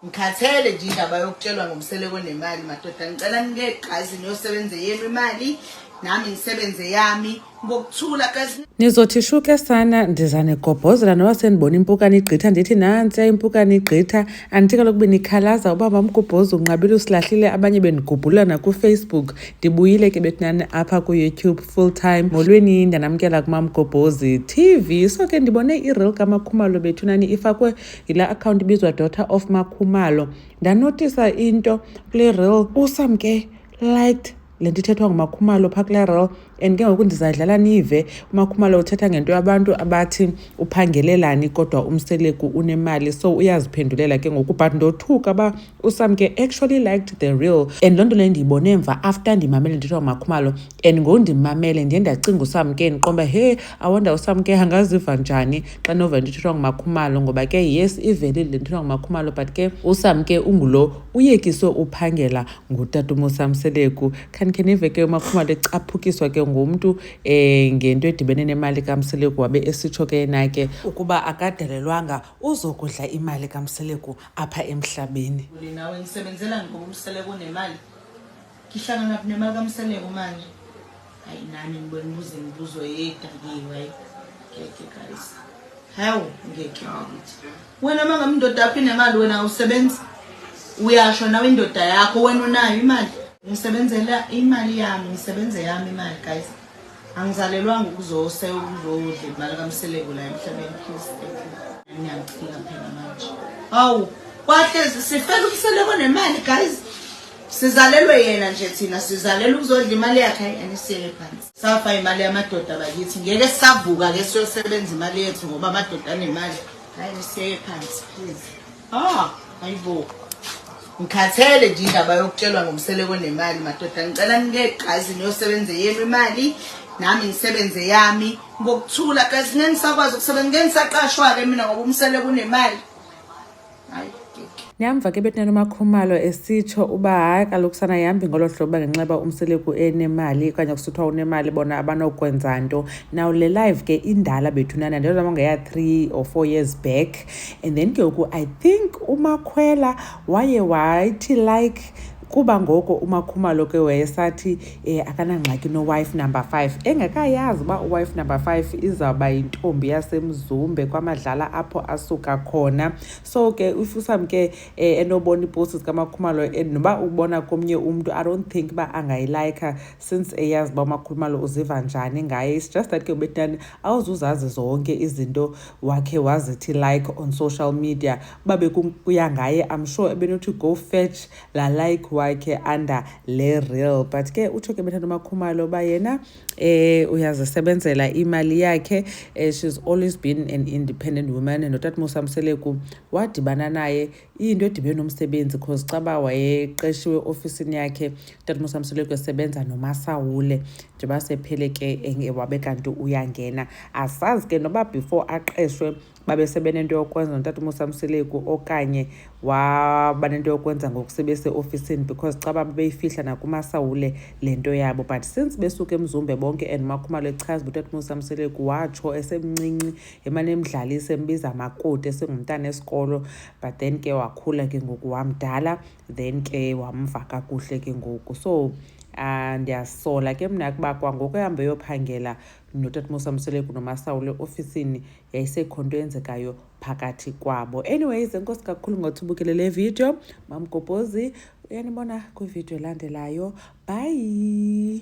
Ngikhathele nje indaba yokutshelwa ngomseleko nemali madoda. Ngicela ngeqhazi niyosebenze yenu imali nami ngisebenze yami ngokuthula guys. Nizothi shuke sana ndiza negobhozela noba sendibona impukane igqitha ndithi nantsiya impukane igqitha. Andithi kaloku benikhalaza uba mamgobhozi unqabile usilahlile abanye bendigubhulana kuFacebook. Ndibuyile ke bethinani apha kuYouTube full time. Molweni ndanamkela kuMamgobhozi TV. So ke ndibone i-reel kaMakhumalo bethunani ifakwe yila account ibizwa Daughter of Makhumalo. Ndanotisa into kule reel usamke liked le nto ithethwa nguMakhumalo phaa kule reel, and ke ngoku ndizadlala nive uMakhumalo uthetha ngento yabantu abathi uphangelelani kodwa umseleku unemali, so uyaziphendulela ke ngoku. But ndothuka uba usamke actually liked the reel, and loo nto leyo ndiyibone emva after ndimamele ndithethwa nguMakhumalo. And ngoku ndimamele ndiye ndacinga usamke ndiqomba awonda usamke angaziva njani xa nova into ithethwa nguMakhumalo, ngoba ke yes ivelile le nto ithethwa nguMakhumalo but ke usamke ungulo uyekiswe uphangela ngutata uMosamseleku. Khanikhe nive ke uMakhumalo ecaphukiswa ke ngumntu ngento edibene nemali kaMseleku, wabe esitsho ke yena ke ukuba akadelelwanga uzokudla imali kaMseleku apha emhlabeni. Nawe ngisebenzela ngomseleko nemali. Kihlanga ngaphi nemali kaMseleku manje? Hayi nami ngibona imibuzo yedakiwe. Ngeke guys. Hawu ngeke ngakithi. Wena mangamindoda aphi nemali wena usebenza? Uyasho nawe indoda yakho wena unayo imali? Ngisebenzela imali yami, ngisebenze yami imali guys. Angizalelwanga ukuzose ukuzodla imali kaMseleku la emhlabeni please. Ngiyacika phela manje. Hawu, kwahlezi sifela umseleko nemali guys. Sizalelwe yena nje thina, sizalelwe ukuzodla imali yakhe anisiyele phansi. Safa imali yamadoda bakithi. Ngeke savuka ke siyosebenza imali yethu ngoba amadoda anemali. Hayi nisiyele phansi please. Hayibo. Ngikhathele nje indaba yokutshelwa ngomseleko nemali madoda. Ngicela ngeqhazi niyosebenze yenu imali nami ngisebenze yami ngokuthula guys. Ngeke ngisakwazi ukusebenza, ngeke ngisaqashwa ke mina ngoba umseleko unemali. Hayi Niyamva ke bethinani uMakhumalo esitsho uba hayi kaloku sana yihambi ngolo hlobo ngenxeba umseleku enemali okanye kusithiwa unemali bona abanokwenza nto. Now le live ke indala bethunana ndio zama ngeya 3 or 4 years back, and then ke ngoku I think uMakhwela waye wathi like kuba ngoko uMakhumalo ke wayesathi akanangxaki no-wife number 5 engakayazi uba uwife number 5 izawuba yintombi yasemzumbe kwamadlala apho asuka khona. So ke usamke enobona iposti zikaMakhumalo noba ubona komnye umntu I don't think uba angayilika since eyazi uba uMakhumalo uziva njani ngaye. It's just that ke bethinani awuzuzazi zonke izinto wakhe wazithi like on social media. Uba bekuya ngaye I'm sure ebenothi go fetch la like wakhe under le reel, but ke utsho ke bethanda uMakhumalo ba yena uyazisebenzela imali yakhe. She's always been an independent woman, and utata Mosamseleku wadibana naye into edibene nomsebenzi because caba wayeqeshiwe ofisini yakhe utata Mosamseleku esebenza noMasawule njengoba sephele ke wabe kanti uyangena. Asazi ke noba before aqeshwe babesebenento yokwenza notata uMosamseleku okanye waba nento yokwenza ngokusebenzisa ofisini, because caba bebeyifihla nakuMasawule lento yabo. But since besuke emzumbe bonke and uMakhumalo echaza utata uMosamseleku watsho esemncinci emane emdlalisa embiza amakoti esengumntana esikolo, but then ke wakhula ke ngoku wamdala, then ke wamva kakuhle ke ngoku. So ndiyasola ke mna kuba kwangoku ehambe yophangela notata Mosamseleku noMasawule ofisini yayisekho nto yenzekayo phakathi kwabo. Anyways, enkosi kakhulu ngothi ubukele le video. Mamgobhozi uyanibona kwivideo elandelayo. Bye.